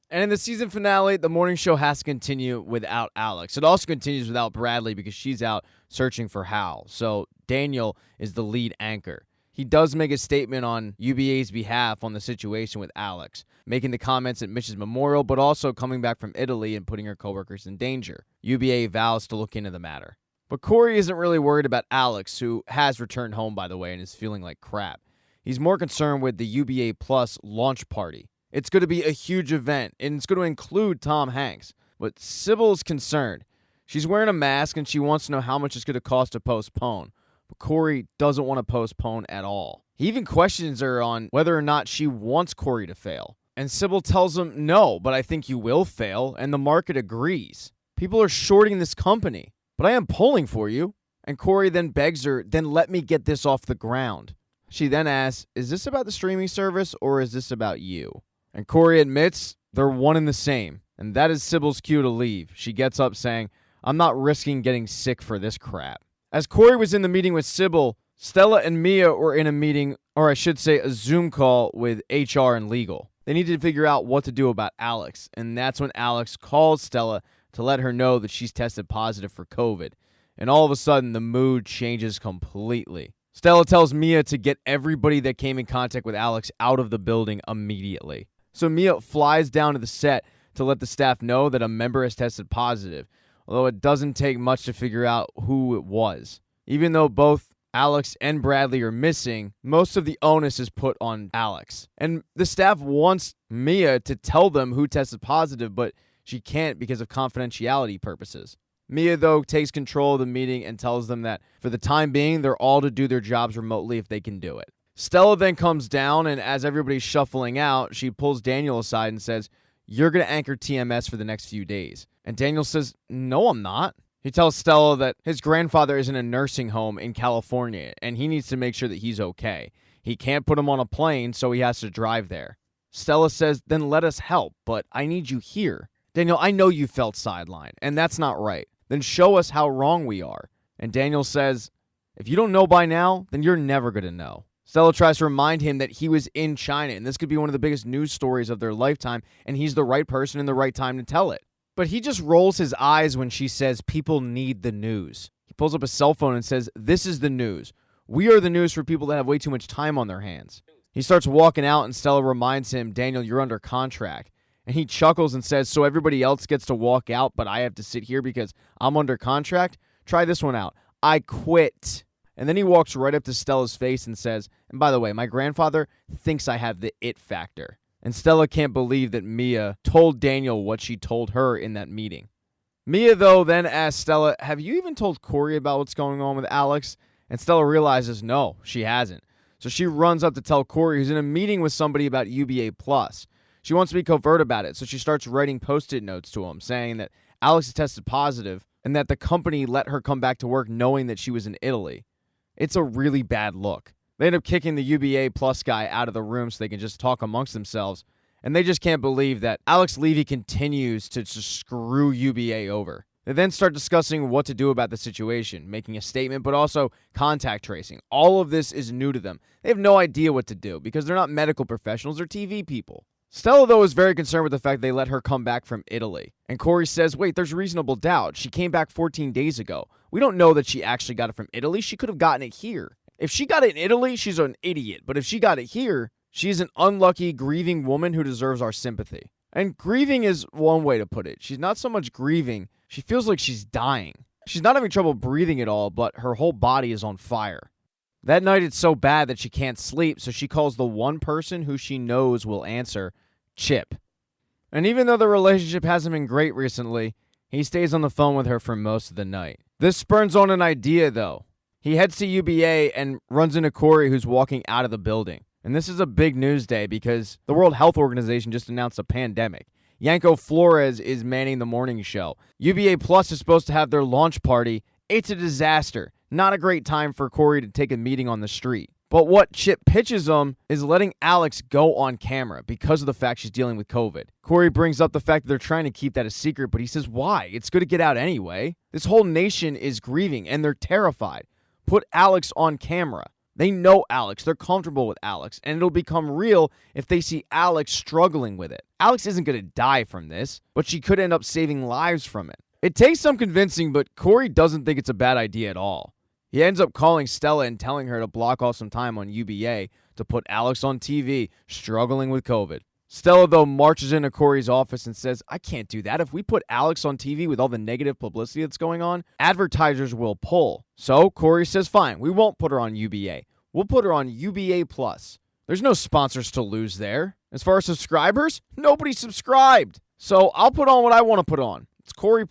And in the season finale, the morning show has to continue without Alex. It also continues without Bradley because she's out searching for Hal. So Daniel is the lead anchor. He does make a statement on UBA's behalf on the situation with Alex, making the comments at Mitch's memorial, but also coming back from Italy and putting her coworkers in danger. UBA vows to look into the matter. But Corey isn't really worried about Alex, who has returned home, by the way, and is feeling like crap. He's more concerned with the UBA Plus launch party. It's going to be a huge event, and it's going to include Tom Hanks. But Sybil's concerned. She's wearing a mask, and she wants to know how much it's going to cost to postpone. But Corey doesn't want to postpone at all. He even questions her on whether or not she wants Corey to fail. And Sybil tells him, no, but I think you will fail, and the market agrees. People are shorting this company, but I am pulling for you. And Corey then begs her, then let me get this off the ground. She then asks, is this about the streaming service, or is this about you? And Corey admits they're one and the same, and that is Sybil's cue to leave. She gets up saying, I'm not risking getting sick for this crap. As Corey was in the meeting with Sybil, Stella and Mia were in a meeting, or I should say a Zoom call with HR and legal. They needed to figure out what to do about Alex, and that's when Alex calls Stella to let her know that she's tested positive for COVID. And all of a sudden, the mood changes completely. Stella tells Mia to get everybody that came in contact with Alex out of the building immediately. So Mia flies down to the set to let the staff know that a member has tested positive, although it doesn't take much to figure out who it was. Even though both Alex and Bradley are missing, most of the onus is put on Alex. And the staff wants Mia to tell them who tested positive, but she can't because of confidentiality purposes. Mia, though, takes control of the meeting and tells them that for the time being, they're all to do their jobs remotely if they can do it. Stella then comes down, and as everybody's shuffling out, she pulls Daniel aside and says, you're going to anchor TMS for the next few days. And Daniel says, no, I'm not. He tells Stella that his grandfather is in a nursing home in California, and he needs to make sure that he's okay. He can't put him on a plane, so he has to drive there. Stella says, then let us help, but I need you here. Daniel, I know you felt sidelined, and that's not right. Then show us how wrong we are. And Daniel says, if you don't know by now, then you're never going to know. Stella tries to remind him that he was in China, and this could be one of the biggest news stories of their lifetime, and he's the right person in the right time to tell it. But he just rolls his eyes when she says people need the news. He pulls up his cell phone and says, this is the news. We are the news for people that have way too much time on their hands. He starts walking out, and Stella reminds him, Daniel, you're under contract. And he chuckles and says, so everybody else gets to walk out, but I have to sit here because I'm under contract? Try this one out. I quit. And then he walks right up to Stella's face and says, and by the way, my grandfather thinks I have the it factor. And Stella can't believe that Mia told Daniel what she told her in that meeting. Mia, though, then asks Stella, have you even told Corey about what's going on with Alex? And Stella realizes, no, she hasn't. So she runs up to tell Corey, who's in a meeting with somebody about UBA+. She wants to be covert about it, so she starts writing Post-it notes to him, saying that Alex has tested positive and that the company let her come back to work knowing that she was in Italy. It's a really bad look. They end up kicking the UBA Plus guy out of the room so they can just talk amongst themselves, and they just can't believe that Alex Levy continues to just screw UBA over. They then start discussing what to do about the situation, making a statement, but also contact tracing. All of this is new to them. They have no idea what to do because they're not medical professionals, they're TV people. Stella, though, is very concerned with the fact they let her come back from Italy. And Corey says, wait, there's reasonable doubt. She came back 14 days ago. We don't know that she actually got it from Italy. She could have gotten it here. If she got it in Italy, she's an idiot. But if she got it here, she's an unlucky, grieving woman who deserves our sympathy. And grieving is one way to put it. She's not so much grieving. She feels like she's dying. She's not having trouble breathing at all, but her whole body is on fire. That night, it's so bad that she can't sleep, so she calls the one person who she knows will answer, Chip. And even though the relationship hasn't been great recently, he stays on the phone with her for most of the night. This spurns on an idea, though. He heads to UBA and runs into Corey, who's walking out of the building. And this is a big news day because the World Health Organization just announced a pandemic. Yanko Flores is manning the morning show. UBA Plus is supposed to have their launch party. It's a disaster. Not a great time for Corey to take a meeting on the street. But what Chip pitches him is letting Alex go on camera because of the fact she's dealing with COVID. Corey brings up the fact that they're trying to keep that a secret, but he says, why? It's going to get out anyway. This whole nation is grieving, and they're terrified. Put Alex on camera. They know Alex. They're comfortable with Alex. And it'll become real if they see Alex struggling with it. Alex isn't going to die from this, but she could end up saving lives from it. It takes some convincing, but Corey doesn't think it's a bad idea at all. He ends up calling Stella and telling her to block off some time on UBA to put Alex on TV struggling with COVID. Stella, though, marches into Corey's office and says, I can't do that. If we put Alex on TV with all the negative publicity that's going on, advertisers will pull. So Corey says, fine, we won't put her on UBA. We'll put her on UBA+. There's no sponsors to lose there. As far as subscribers, nobody subscribed. So I'll put on what I want to put on. It's Corey+.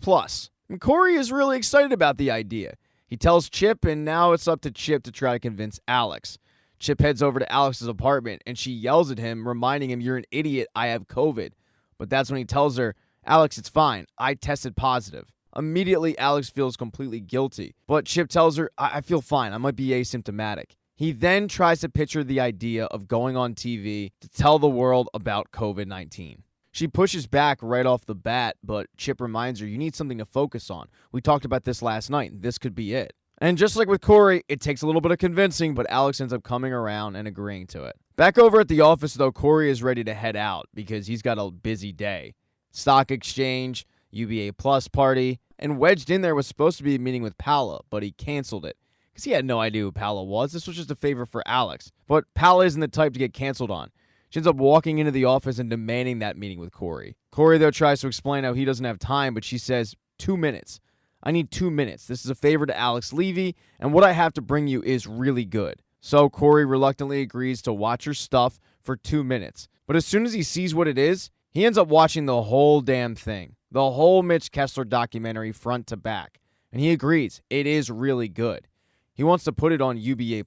And Corey is really excited about the idea. He tells Chip, and now it's up to Chip to try to convince Alex. Chip heads over to Alex's apartment, and she yells at him, reminding him, you're an idiot, I have COVID. But that's when he tells her, Alex, it's fine, I tested positive. Immediately, Alex feels completely guilty. But Chip tells her, I feel fine, I might be asymptomatic. He then tries to picture the idea of going on TV to tell the world about COVID-19. She pushes back right off the bat, but Chip reminds her, you need something to focus on. We talked about this last night, and this could be it. And just like with Corey, it takes a little bit of convincing, but Alex ends up coming around and agreeing to it. Back over at the office, though, Corey is ready to head out because he's got a busy day. Stock exchange, UBA Plus party, and wedged in there was supposed to be a meeting with Paula, but he canceled it because he had no idea who Paula was. This was just a favor for Alex. But Paula isn't the type to get canceled on. She ends up walking into the office and demanding that meeting with Corey. Corey, though, tries to explain how he doesn't have time, but she says, 2 minutes. I need 2 minutes. This is a favor to Alex Levy, and what I have to bring you is really good. So Corey reluctantly agrees to watch her stuff for 2 minutes. But as soon as he sees what it is, he ends up watching the whole damn thing. The whole Mitch Kessler documentary front to back. And he agrees. It is really good. He wants to put it on UBA+.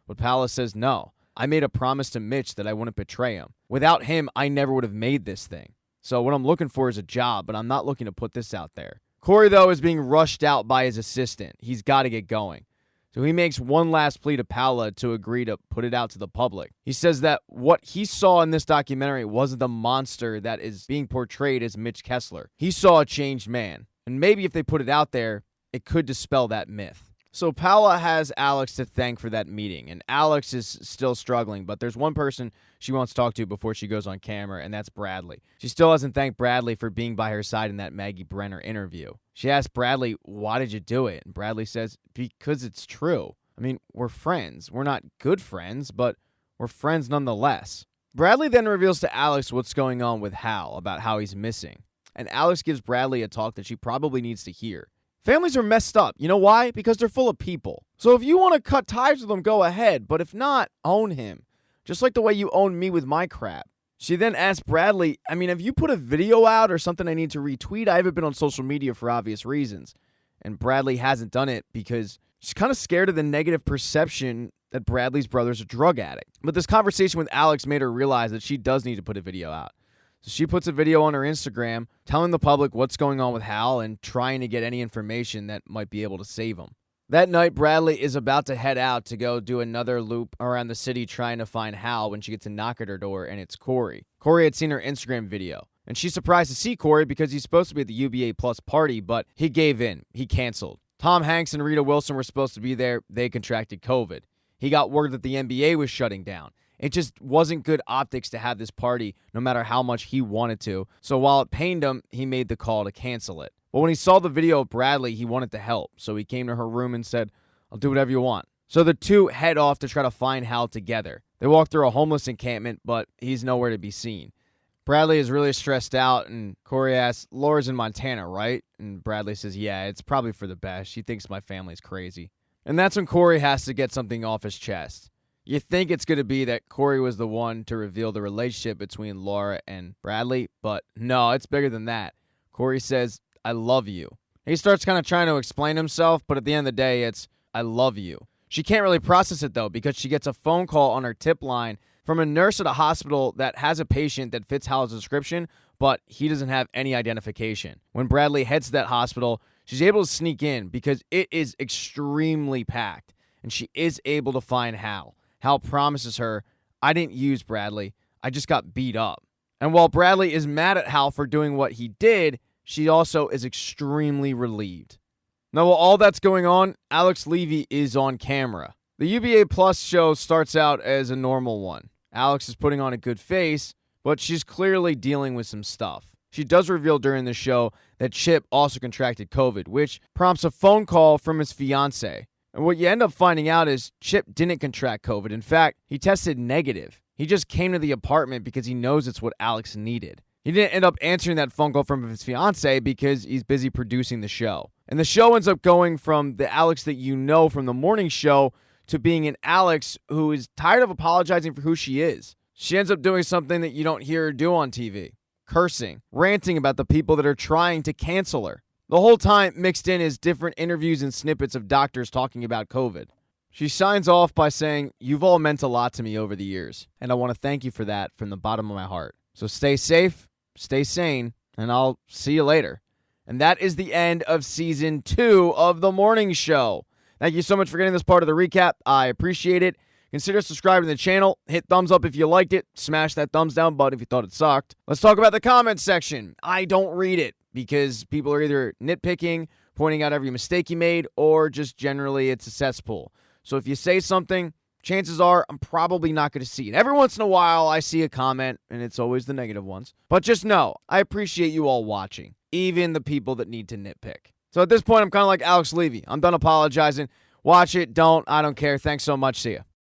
But Paula says no. I made a promise to Mitch that I wouldn't betray him. Without him, I never would have made this thing. So what I'm looking for is a job, but I'm not looking to put this out there. Corey, though, is being rushed out by his assistant. He's got to get going. So he makes one last plea to Paula to agree to put it out to the public. He says that what he saw in this documentary wasn't the monster that is being portrayed as Mitch Kessler. He saw a changed man. And maybe if they put it out there, it could dispel that myth. So Paula has Alex to thank for that meeting, and Alex is still struggling, but there's one person she wants to talk to before she goes on camera, and that's Bradley. She still hasn't thanked Bradley for being by her side in that Maggie Brenner interview. She asks Bradley, why did you do it? And Bradley says, because it's true. I mean, we're friends. We're not good friends, but we're friends nonetheless. Bradley then reveals to Alex what's going on with Hal, about how he's missing. And Alex gives Bradley a talk that she probably needs to hear. Families are messed up. You know why? Because they're full of people. So if you want to cut ties with them, go ahead. But if not, own him. Just like the way you own me with my crap. She then asks Bradley, have you put a video out or something I need to retweet? I haven't been on social media for obvious reasons. And Bradley hasn't done it because she's kind of scared of the negative perception that Bradley's brother's a drug addict. But this conversation with Alex made her realize that she does need to put a video out. So she puts a video on her Instagram telling the public what's going on with Hal and trying to get any information that might be able to save him. That night, Bradley is about to head out to go do another loop around the city trying to find Hal when she gets a knock at her door, and it's Corey. Corey had seen her Instagram video, and she's surprised to see Corey because he's supposed to be at the UBA Plus party, but he gave in. He canceled. Tom Hanks and Rita Wilson were supposed to be there. They contracted COVID. He got word that the NBA was shutting down. It just wasn't good optics to have this party no matter how much he wanted to. So while it pained him, he made the call to cancel it. But when he saw the video of Bradley, he wanted to help. So he came to her room and said, I'll do whatever you want. So the two head off to try to find Hal together. They walk through a homeless encampment, but he's nowhere to be seen. Bradley is really stressed out, and Corey asks, Laura's in Montana, right? And Bradley says, yeah, it's probably for the best. She thinks my family's crazy. And that's when Corey has to get something off his chest. You think it's going to be that Corey was the one to reveal the relationship between Laura and Bradley, but no, it's bigger than that. Corey says, I love you. He starts kind of trying to explain himself, but at the end of the day, it's, I love you. She can't really process it, though, because she gets a phone call on her tip line from a nurse at a hospital that has a patient that fits Hal's description, but he doesn't have any identification. When Bradley heads to that hospital, she's able to sneak in because it is extremely packed, and she is able to find Hal. Hal promises her, I didn't use Bradley, I just got beat up. And while Bradley is mad at Hal for doing what he did, she also is extremely relieved. Now, while all that's going on, Alex Levy is on camera. The UBA Plus show starts out as a normal one. Alex is putting on a good face, but she's clearly dealing with some stuff. She does reveal during the show that Chip also contracted COVID, which prompts a phone call from his fiance. And what you end up finding out is Chip didn't contract COVID. In fact, he tested negative. He just came to the apartment because he knows it's what Alex needed. He didn't end up answering that phone call from his fiance because he's busy producing the show. And the show ends up going from the Alex that you know from the morning show to being an Alex who is tired of apologizing for who she is. She ends up doing something that you don't hear her do on TV. Cursing, ranting about the people that are trying to cancel her. The whole time mixed in is different interviews and snippets of doctors talking about COVID. She signs off by saying, "You've all meant a lot to me over the years, and I want to thank you for that from the bottom of my heart. So stay safe, stay sane, and I'll see you later." And that is the end of season 2 of The Morning Show. Thank you so much for getting this part of the recap. I appreciate it. Consider subscribing to the channel. Hit thumbs up if you liked it. Smash that thumbs down button if you thought it sucked. Let's talk about the comments section. I don't read it because people are either nitpicking, pointing out every mistake you made, or just generally it's a cesspool. So if you say something, chances are I'm probably not going to see it. Every once in a while I see a comment, and it's always the negative ones. But just know, I appreciate you all watching, even the people that need to nitpick. So at this point, I'm kind of like Alex Levy. I'm done apologizing. Watch it, don't, I don't care. Thanks so much. See ya.